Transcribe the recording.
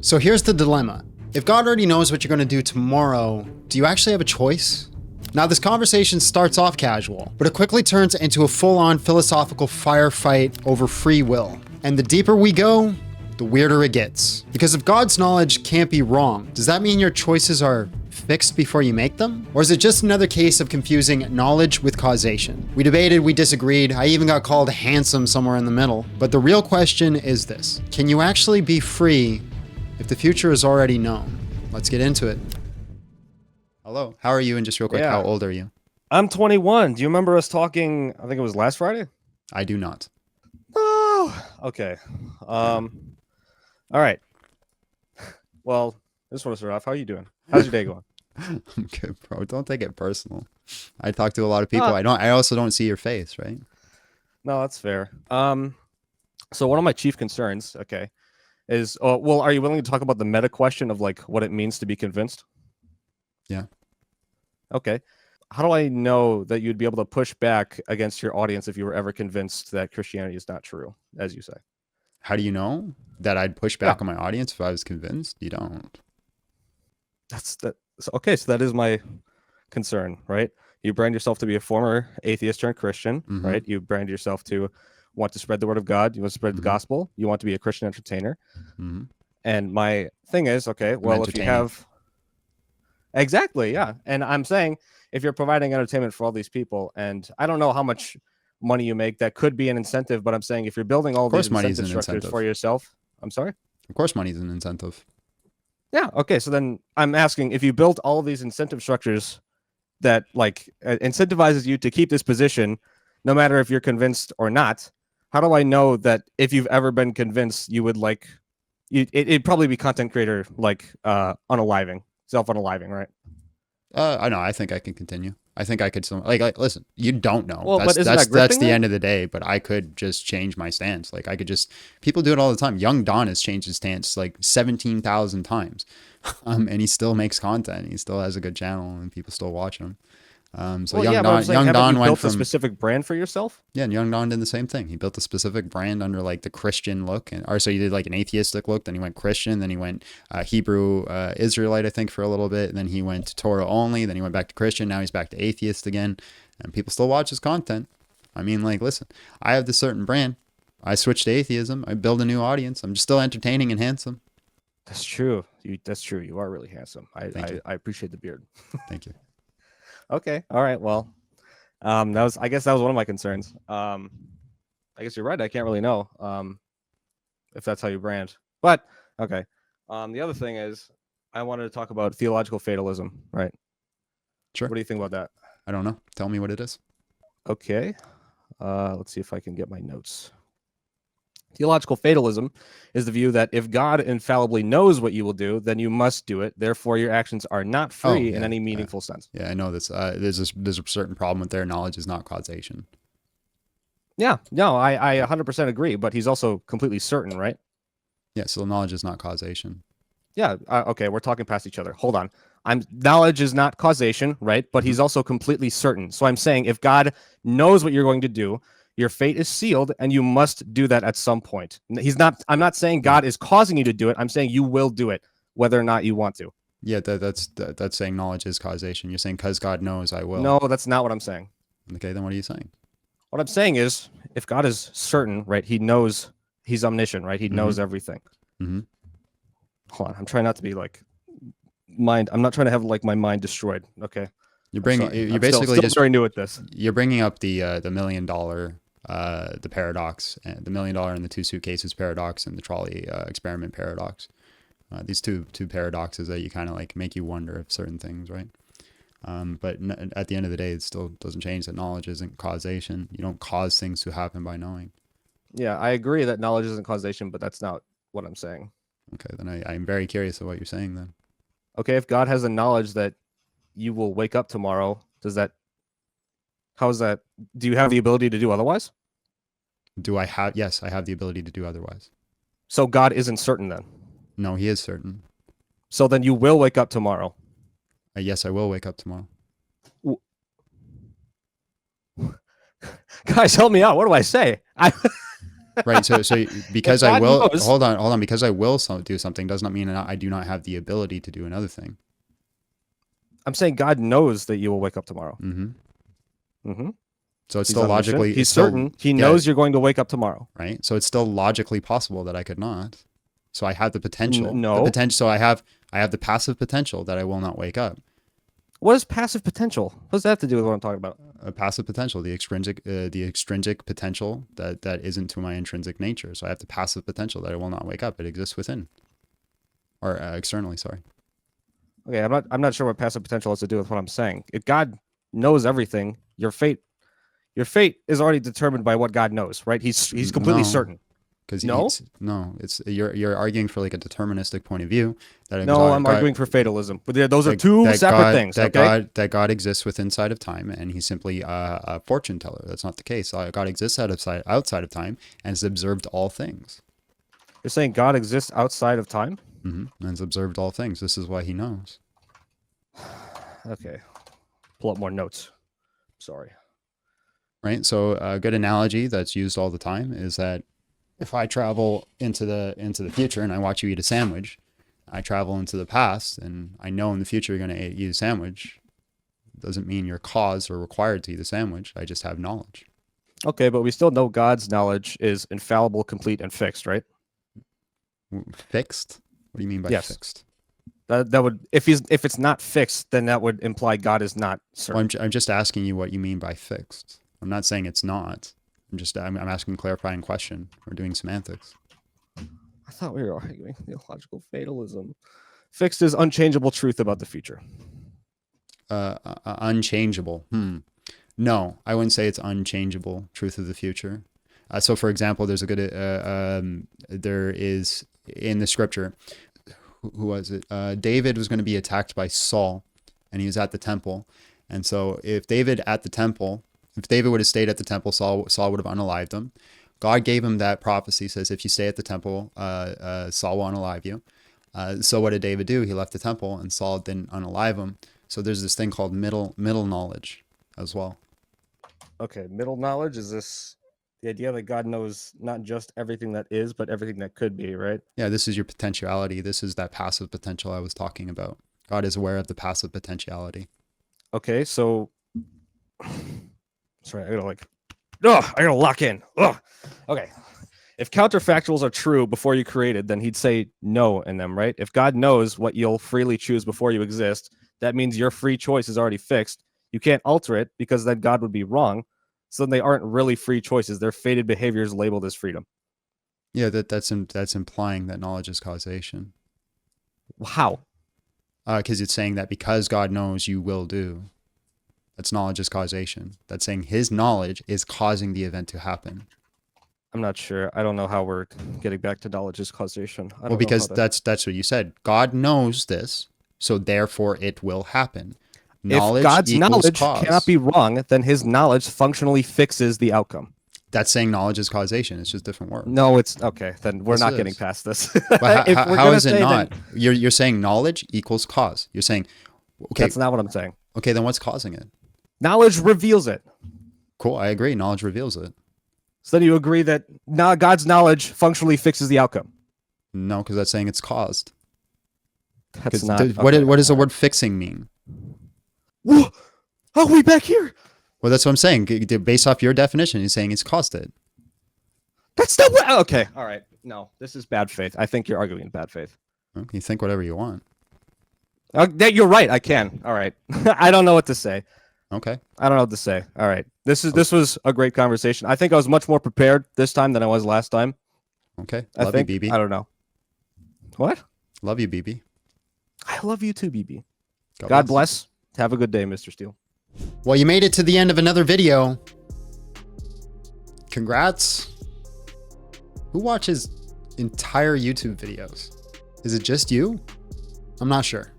So here's the dilemma. If God already knows what you're going to do tomorrow, do you actually have a choice? Now, this conversation starts off casual, but it quickly turns into a full-on philosophical firefight over free will. And the deeper we go, the weirder it gets. Because if God's knowledge can't be wrong, does that mean your choices are fixed before you make them? Or is it just another case of confusing knowledge with causation? We debated, we disagreed, I even got called handsome somewhere in the middle. But the real question is this: can you actually be free if the future is already known? Let's get into it. Hello, how are you? And just real quick, how old are you? I'm 21. Do you remember us talking, I think it was last Friday? I do not. Oh, okay. All right. Well, I just want to start off. How are you doing? How's your day going? I'm good, bro. Don't take it personal. I talk to a lot of people. I also don't see your face, right? No, that's fair. So one of my chief concerns, is, are you willing to talk about the meta question of like what it means to be convinced? Yeah. Okay. How do I know that you'd be able to push back against your audience if you were ever convinced that Christianity is not true, as you say? How do you know that I'd push back on my audience if I was convinced? You don't. Okay, so that is my concern, right? You brand yourself to be a former atheist turned Christian, right? You brand yourself to want to spread the word of God. You want to spread the gospel. You want to be a Christian entertainer. And my thing is, okay, well, if you have... Exactly, yeah. And I'm saying if you're providing entertainment for all these people, and I don't know how much money you make, that could be an incentive, but I'm saying if you're building all these incentive structures for yourself... I'm sorry? Of course money is an incentive. Yeah, okay, so then I'm asking, if you built all of these incentive structures that like incentivizes you to keep this position, no matter if you're convinced or not, how do I know that if you've ever been convinced, you would like... It'd probably be content creator like self-unaliving, right? I know. I think I can continue. I think I could listen, you don't know. Well, that's that's the end of the day, but I could just change my stance. Like I could just... people do it all the time. Young Don has changed his stance like 17,000 times. And he still makes content. He still has a good channel and people still watch him. Young Don went from a specific brand for yourself. Yeah, and Young Don did the same thing. He built a specific brand under like the Christian look, so he did like an atheistic look. Then he went Christian. Then he went Hebrew Israelite, I think, for a little bit. And then he went Torah only. Then he went back to Christian. Now he's back to atheist again, and people still watch his content. I mean, like, listen, I have this certain brand. I switched to atheism. I build a new audience. I'm just still entertaining and handsome. That's true. That's true. You are really handsome. I appreciate the beard. Thank you. Okay. All right. Well, I guess that was one of my concerns. I guess you're right. I can't really know if that's how you brand. But okay. The other thing is, I wanted to talk about theological fatalism. Right. Sure. What do you think about that? I don't know. Tell me what it is. Okay. Let's see if I can get my notes. Theological fatalism is the view that if God infallibly knows what you will do, then you must do it. Therefore, your actions are not free in any meaningful sense. Yeah, I know this. There's a certain problem with their knowledge is not causation. Yeah, no, I 100% agree. But he's also completely certain, right? Yeah, so knowledge is not causation. Yeah. Okay, we're talking past each other. Hold on. Knowledge is not causation, right? But he's also completely certain. So I'm saying if God knows what you're going to do, your fate is sealed, and you must do that at some point. I'm not saying God is causing you to do it. I'm saying you will do it, whether or not you want to. Yeah, that's saying knowledge is causation. You're saying because God knows, I will. No, that's not what I'm saying. Okay, then what are you saying? What I'm saying is, if God is certain, right, he knows, he's omniscient, right? He knows everything. Hold on, I'm trying not to be like I'm not trying to have like my mind destroyed. Okay. You're basically still very new at this. You're bringing up the $1 million, the paradox, and the $1 million and the two suitcases paradox, and the trolley experiment paradox. These two paradoxes that you kind of like make you wonder of certain things, right? But at the end of the day, it still doesn't change that knowledge isn't causation. You don't cause things to happen by knowing. Yeah, I agree that knowledge isn't causation, but that's not what I'm saying. Okay, then I'm very curious of what you're saying then. Okay, if God has the knowledge that you will wake up tomorrow, how is that? Do you have the ability to do otherwise? Yes, I have the ability to do otherwise. So God isn't certain then? No, he is certain. So then you will wake up tomorrow? Yes, I will wake up tomorrow. Guys, help me out. What do I say? Right. So because If I God will knows- hold on, because I will do something does not mean I do not have the ability to do another thing. I'm saying God knows that you will wake up tomorrow. Mm-hmm. So it's He's still omniscient. logically, He's certain. He knows you're going to wake up tomorrow. right. So it's still logically possible that I could not. So I have the potential. No. The potential. So I have the passive potential that I will not wake up. What is passive potential? What does that have to do with what I'm talking about? Passive potential, the extrinsic potential that isn't to my intrinsic nature. So I have the passive potential that I will not wake up. It exists within, or externally. Sorry. Okay, I'm not sure what passive potential has to do with what I'm saying. If God knows everything, your fate is already determined by what God knows, right? He's completely No. certain. Because No? it's you're arguing for like a deterministic point of view. I'm arguing for fatalism. But those are two separate things. That God exists within inside of time, and he's simply a fortune teller. That's not the case. God exists outside of time and has observed all things. You're saying God exists outside of time? And has observed all things. This is why he knows. Okay. Pull up more notes. Sorry. Right. So a good analogy that's used all the time is that if I travel into the future and I watch you eat a sandwich, I travel into the past and I know in the future you're going to eat a sandwich. Doesn't mean you're caused or required to eat a sandwich. I just have knowledge. Okay, but we still know God's knowledge is infallible, complete, and fixed, right? Fixed? What do you mean by Yes. fixed? That would if it's not fixed, then that would imply God is not certain. Well, I'm just asking you what you mean by fixed. I'm not saying it's not. I'm asking a clarifying question. We're doing semantics. I thought we were arguing theological fatalism. Fixed is unchangeable truth about the future. Unchangeable. No, I wouldn't say it's unchangeable truth of the future. So, for example, there's a good there is in the scripture. Who was it? David was going to be attacked by Saul, and he was at the temple. And so, if David would have stayed at the temple, Saul would have unalived him. God gave him that prophecy, says, if you stay at the temple, Saul will unalive you. So what did David do? He left the temple, and Saul didn't unalive him. So there's this thing called middle knowledge as well. Okay, middle knowledge, is this the idea that God knows not just everything that is, but everything that could be, right? Yeah, this is your potentiality. This is that passive potential I was talking about. God is aware of the passive potentiality. Okay, so sorry, I gotta lock in. Okay. If counterfactuals are true before you created, then he'd say no in them, right? If God knows what you'll freely choose before you exist, that means your free choice is already fixed. You can't alter it because then God would be wrong. So they aren't really free choices. They're fated behaviors labeled as freedom. Yeah, that's implying that knowledge is causation. How? Because it's saying that because God knows, you will do. That's knowledge is causation. That's saying his knowledge is causing the event to happen. I'm not sure. I don't know how we're getting back to knowledge is causation. Well, because that's what you said. God knows this, so therefore it will happen. Knowledge if God's knowledge cause. cannot be wrong, then his knowledge functionally fixes the outcome. That's saying knowledge is causation. It's just different words. No, it's okay. Then we're Yes, not it getting is. past this. But how is it not? Then, You're saying knowledge equals cause. You're saying, okay. That's not what I'm saying. Okay, then what's causing it? Knowledge reveals it. Cool, I agree. Knowledge reveals it. So then you agree that God's knowledge functionally fixes the outcome. No, because that's saying it's caused. That's not. What does the word fixing mean? Whoa! Oh, we back here. Well, that's what I'm saying. Based off your definition, he's saying it's caused it. That's not what. Okay, all right. No, this is bad faith. I think you're arguing in bad faith. Well, you think whatever you want. You're right. I can. All right. I don't know what to say. Okay. I don't know what to say. All right. This was a great conversation. I think I was much more prepared this time than I was last time. Okay. You, BB. I don't know. What? Love you, BB. I love you too, BB. God God bless. Have a good day, Mr. Steele. Well, you made it to the end of another video. Congrats. Who watches entire YouTube videos? Is it just you? I'm not sure.